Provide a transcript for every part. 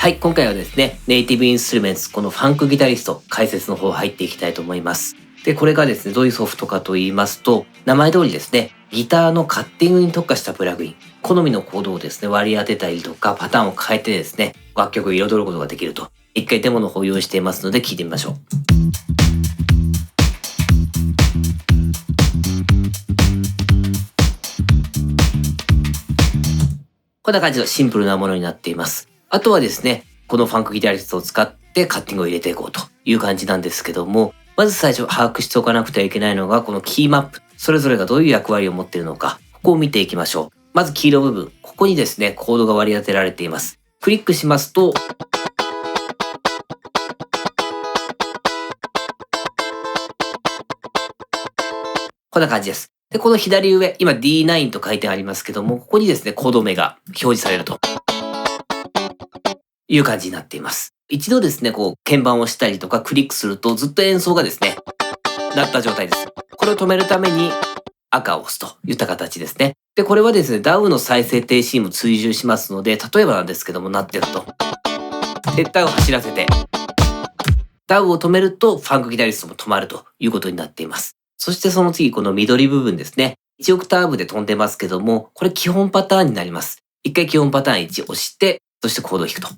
はい、今回はですね、ネイティブインストゥルメンツ、このファンクギタリスト解説の方入っていきたいと思います。で、これがですね、どういうソフトかと言いますと、名前通りですね、ギターのカッティングに特化したプラグイン、好みのコードをですね、割り当てたりとか、パターンを変えてですね、楽曲を彩ることができると。一回デモの方を用意していますので、聞いてみましょう。こんな感じのシンプルなものになっています。あとはですね、このファンクギタリストを使ってカッティングを入れていこうという感じなんですけども、まず最初把握しておかなくてはいけないのが、このキーマップ。それぞれがどういう役割を持っているのか、ここを見ていきましょう。まず黄色部分。ここにですね、コードが割り当てられています。クリックしますと、こんな感じです。で、この左上、今 D9 と書いてありますけども、ここにですね、コード名が表示されるという感じになっています。一度ですね、こう、鍵盤を押したりとかクリックすると、ずっと演奏がですね、鳴った状態です。これを止めるために赤を押すといった形ですね。で、これはですね、DAW の再生停止にも追従しますので、例えばなんですけども、鳴ってると。で、DAW を走らせて、DAW を止めると、ファンクギタリストも止まるということになっています。そしてその次、この緑部分ですね。1オクターブで飛んでますけども、これ基本パターンになります。一回基本パターン1押して、そしてコードを弾くと。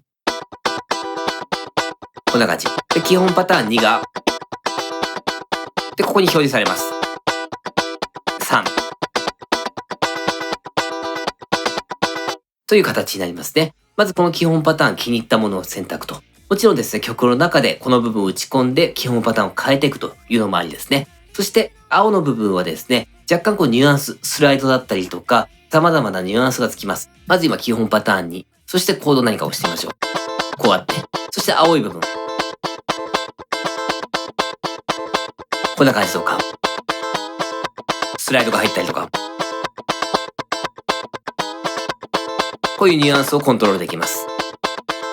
こんな感じ。で、基本パターン2が、で、ここに表示されます。3。という形になりますね。まずこの基本パターン気に入ったものを選択と。もちろんですね、曲の中でこの部分を打ち込んで基本パターンを変えていくというのもありですね。そして青の部分はですね、若干こうニュアンス、スライドだったりとか、様々なニュアンスがつきます。まず今基本パターンに、そしてコード何かを押してみましょう。こうやって。そして青い部分。こんな感じとか。スライドが入ったりとか。こういうニュアンスをコントロールできます。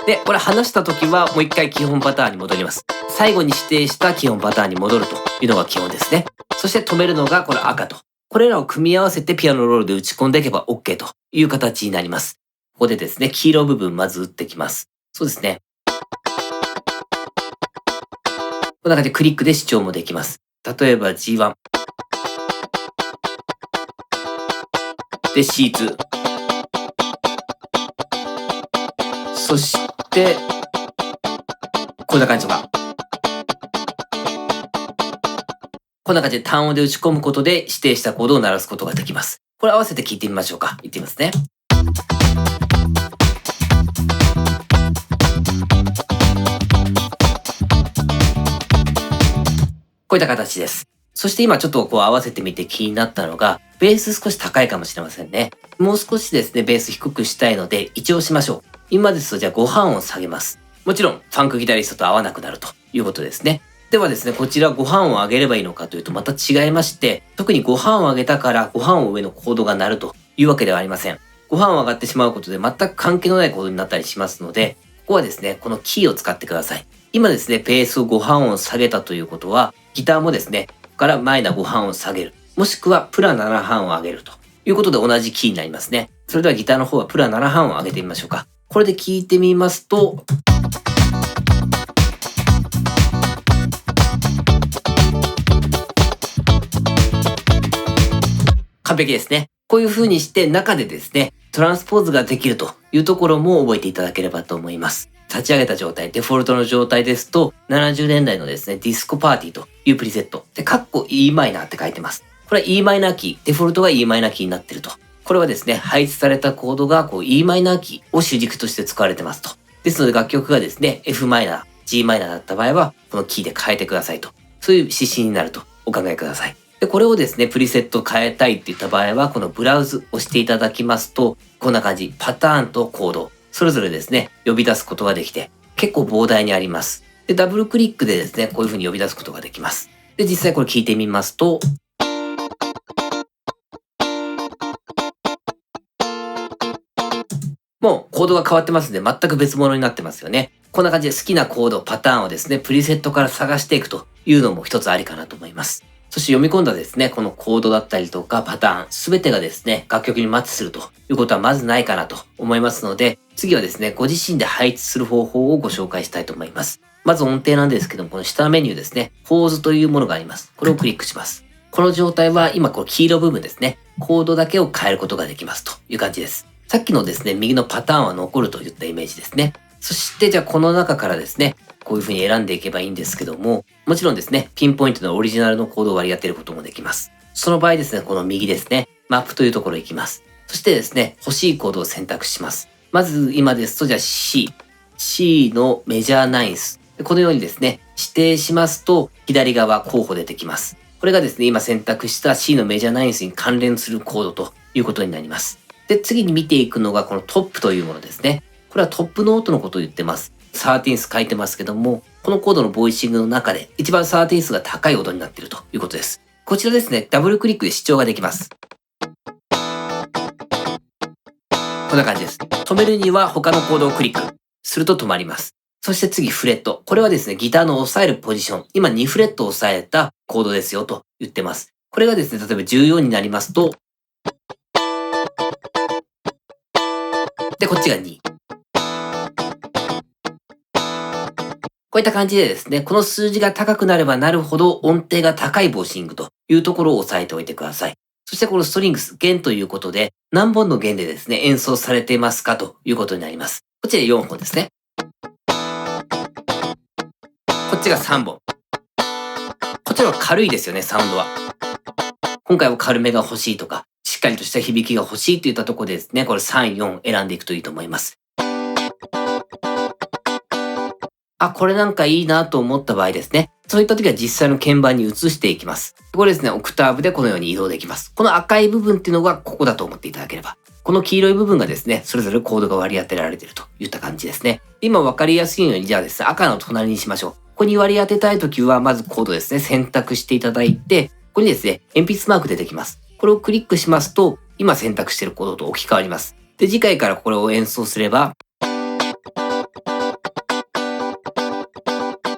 で、これ話した時はもう一回基本パターンに戻ります。最後に指定した基本パターンに戻るというのが基本ですね。そして止めるのがこれ赤と。これらを組み合わせてピアノロールで打ち込んでいけば OK という形になります。ここでですね、黄色部分まず打ってきます。そうですね。こんな感じでクリックで視聴もできます。例えば G1。で C2。そして、こんな感じとか。こんな感じで単音で打ち込むことで指定したコードを鳴らすことができます。これ合わせて聞いてみましょうか。いってみますね。こういった形です。そして今ちょっとこう合わせてみて気になったのが、ベース少し高いかもしれませんね。もう少しですね、ベース低くしたいので、一応しましょう。今ですとじゃあ5半音下げます。もちろん、ファンクギタリストと合わなくなるということですね。ではですね、こちら5半音上げればいいのかというとまた違いまして、特に5半音上げたから5半音上のコードが鳴るというわけではありません。5半音上がってしまうことで全く関係のないコードになったりしますので、ここはですね、このキーを使ってください。今ですね、ベースを5半音下げたということは、ギターもですね、ここからマイナー5半音下げる。もしくはプラ7半音上げるということで同じキーになりますね。それではギターの方はプラ7半音上げてみましょうか。これで聞いてみますと、完璧ですね。こういう風にして中でですね、トランスポーズができるというところも覚えていただければと思います。立ち上げた状態、デフォルトの状態ですと、70年代のですね、ディスコパーティーというプリセット。で、E マイナーって書いてます。これは E マイナーキー、デフォルトが E マイナーキーになっていると。これはですね、配置されたコードがこう E マイナーキーを主軸として使われてますと。ですので楽曲がですね、F マイナー、G マイナーだった場合は、このキーで変えてくださいと。そういう指針になるとお考えください。で、これをですね、プリセット変えたいって言った場合は、このブラウズを押していただきますと、こんな感じ、パターンとコード、それぞれですね、呼び出すことができて、結構膨大にあります。で、ダブルクリックでですね、こういう風に呼び出すことができます。で、実際これ聞いてみますと、もうコードが変わってますので全く別物になってますよね。こんな感じで好きなコード、パターンをですね、プリセットから探していくというのも一つありかなと思います。そそして読み込んだですね、このコードだったりとかパターン、すべてがですね、楽曲にマッチするということはまずないかなと思いますので、次はですね、ご自身で配置する方法をご紹介したいと思います。まず音程なんですけども、この下のメニューですね、ポーズというものがあります。これをクリックします。この状態は今この黄色部分ですね、コードだけを変えることができますという感じです。さっきのですね、右のパターンは残るといったイメージですね。そしてじゃあこの中からですね、こういう風に選んでいけばいいんですけども、もちろんですね、ピンポイントのオリジナルのコードを割り当てることもできます。その場合ですね、この右ですね、マップというところに行きます。そしてですね、欲しいコードを選択します。まず今ですとじゃあ C のメジャーナインス。このようにですね、指定しますと左側候補出てきます。これがですね、今選択した C のメジャーナインスに関連するコードということになります。で、次に見ていくのがこのトップというものですね。これはトップノートのことを言ってます。13th 書いてますけども、このコードのボイシングの中で一番 13th が高い音になっているということです。こちらですね、ダブルクリックで視聴ができます。こんな感じです。止めるには他のコードをクリックすると止まります。そして次フレット。これはですね、ギターの押さえるポジション。今2フレットを押さえたコードですよと言ってます。これがですね、例えば14になりますと、で、こっちが2。こういった感じでですね、この数字が高くなればなるほど音程が高いボーシングというところを押さえておいてください。そしてこのストリングス、弦ということで、何本の弦でですね、演奏されていますかということになります。こっちで4本ですね。こっちが3本。こっちは軽いですよね、サウンドは。今回は軽めが欲しいとか、しっかりとした響きが欲しいといったところでですね、これ3、4選んでいくといいと思います。あ、これなんかいいなと思った場合ですね。そういった時は実際の鍵盤に移していきます。これですね、オクターブでこのように移動できます。この赤い部分っていうのがここだと思っていただければ。この黄色い部分がですね、それぞれコードが割り当てられているといった感じですね。今分かりやすいように、じゃあですね、赤の隣にしましょう。ここに割り当てたい時は、まずコードですね、選択していただいて、ここにですね、鉛筆マーク出てきます。これをクリックしますと、今選択しているコードと置き換わります。で、次回からこれを演奏すれば、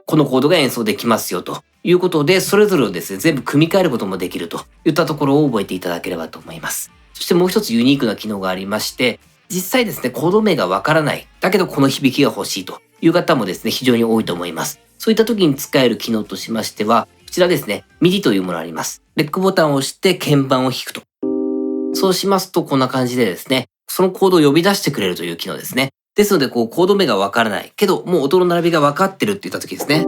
このコードが演奏できますよということで、それぞれをですね、全部組み替えることもできるといったところを覚えていただければと思います。そしてもう一つユニークな機能がありまして、実際ですね、コード名がわからない。だけどこの響きが欲しいという方もですね、非常に多いと思います。そういった時に使える機能としましては、こちらですね、MIDI というものがあります。レックボタンを押して鍵盤を弾くと。そうしますとこんな感じでですね、そのコードを呼び出してくれるという機能ですね。ですので、コード名がわからない。けど、もう音の並びがわかってるって言った時ですね。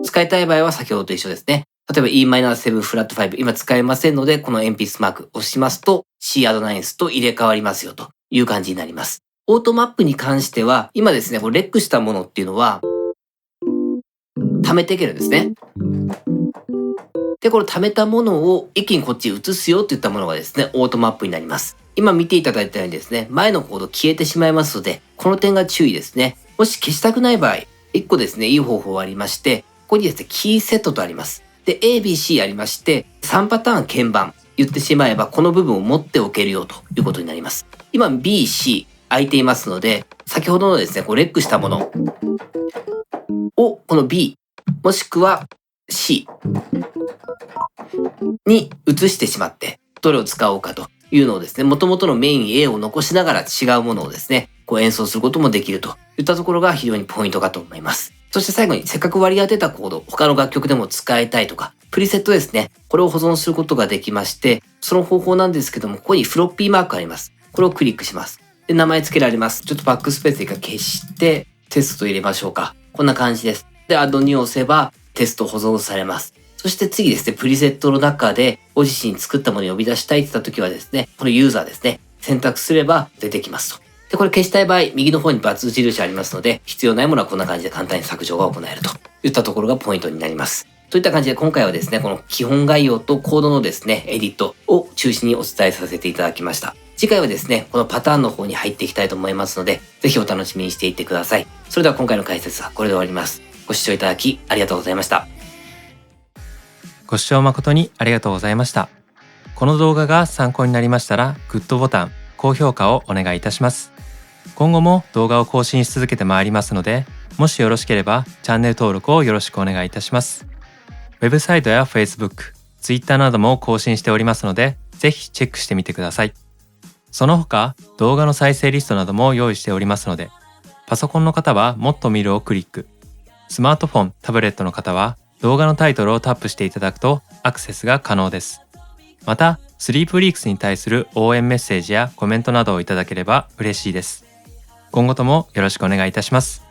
使いたい場合は先ほどと一緒ですね。例えば Em7 フラット5、今使えませんので、この鉛筆マークを押しますと C アドナインスと入れ替わりますよという感じになります。オートマップに関しては、今ですね、これレックしたものっていうのは、貯めていけるんですね。で、この貯めたものを一気にこっちに移すよっていったものがですね、オートマップになります。今見ていただいたようにですね、前のコード消えてしまいますので、この点が注意ですね。もし消したくない場合、一個ですね、いい方法はありまして、ここにですね、キーセットとあります。で、A、B、C ありまして、3パターン鍵盤。言ってしまえば、この部分を持っておけるよということになります。今、B、C 空いていますので、先ほどのですね、レックしたものを、この B、もしくは C に移してしまって、どれを使おうかというのをですね、元々のメイン A を残しながら違うものをですね、演奏することもできるといったところが非常にポイントかと思います。そして最後にせっかく割り当てたコード、他の楽曲でも使いたいとか、プリセットですね。これを保存することができまして、その方法なんですけども、ここにフロッピーマークあります。これをクリックします。で、名前付けられます。ちょっとバックスペースで一回消して、テスト入れましょうか。こんな感じです。で、アッドに押せばテスト保存されます。そして次ですね、プリセットの中でご自身作ったものを呼び出したいって言った時はですね、このユーザーですね、選択すれば出てきますと。で、これ消したい場合、右の方に×印ありますので、必要ないものはこんな感じで簡単に削除が行えるといったところがポイントになります。といった感じで今回はですね、この基本概要とコードのですね、エディットを中心にお伝えさせていただきました。次回はですね、このパターンの方に入っていきたいと思いますので、ぜひお楽しみにしていってください。それでは今回の解説はこれで終わります。ご視聴いただきありがとうございました。ご視聴誠にありがとうございました。この動画が参考になりましたら、グッドボタン、高評価をお願いいたします。今後も動画を更新し続けてまいりますので、もしよろしければチャンネル登録をよろしくお願いいたします。ウェブサイトや Facebook、Twitter なども更新しておりますので、ぜひチェックしてみてください。その他、動画の再生リストなども用意しておりますので、パソコンの方はもっと見るをクリック、スマートフォン、タブレットの方は動画のタイトルをタップしていただくとアクセスが可能です。また、スリープリークスに対する応援メッセージやコメントなどをいただければ嬉しいです。今後ともよろしくお願いいたします。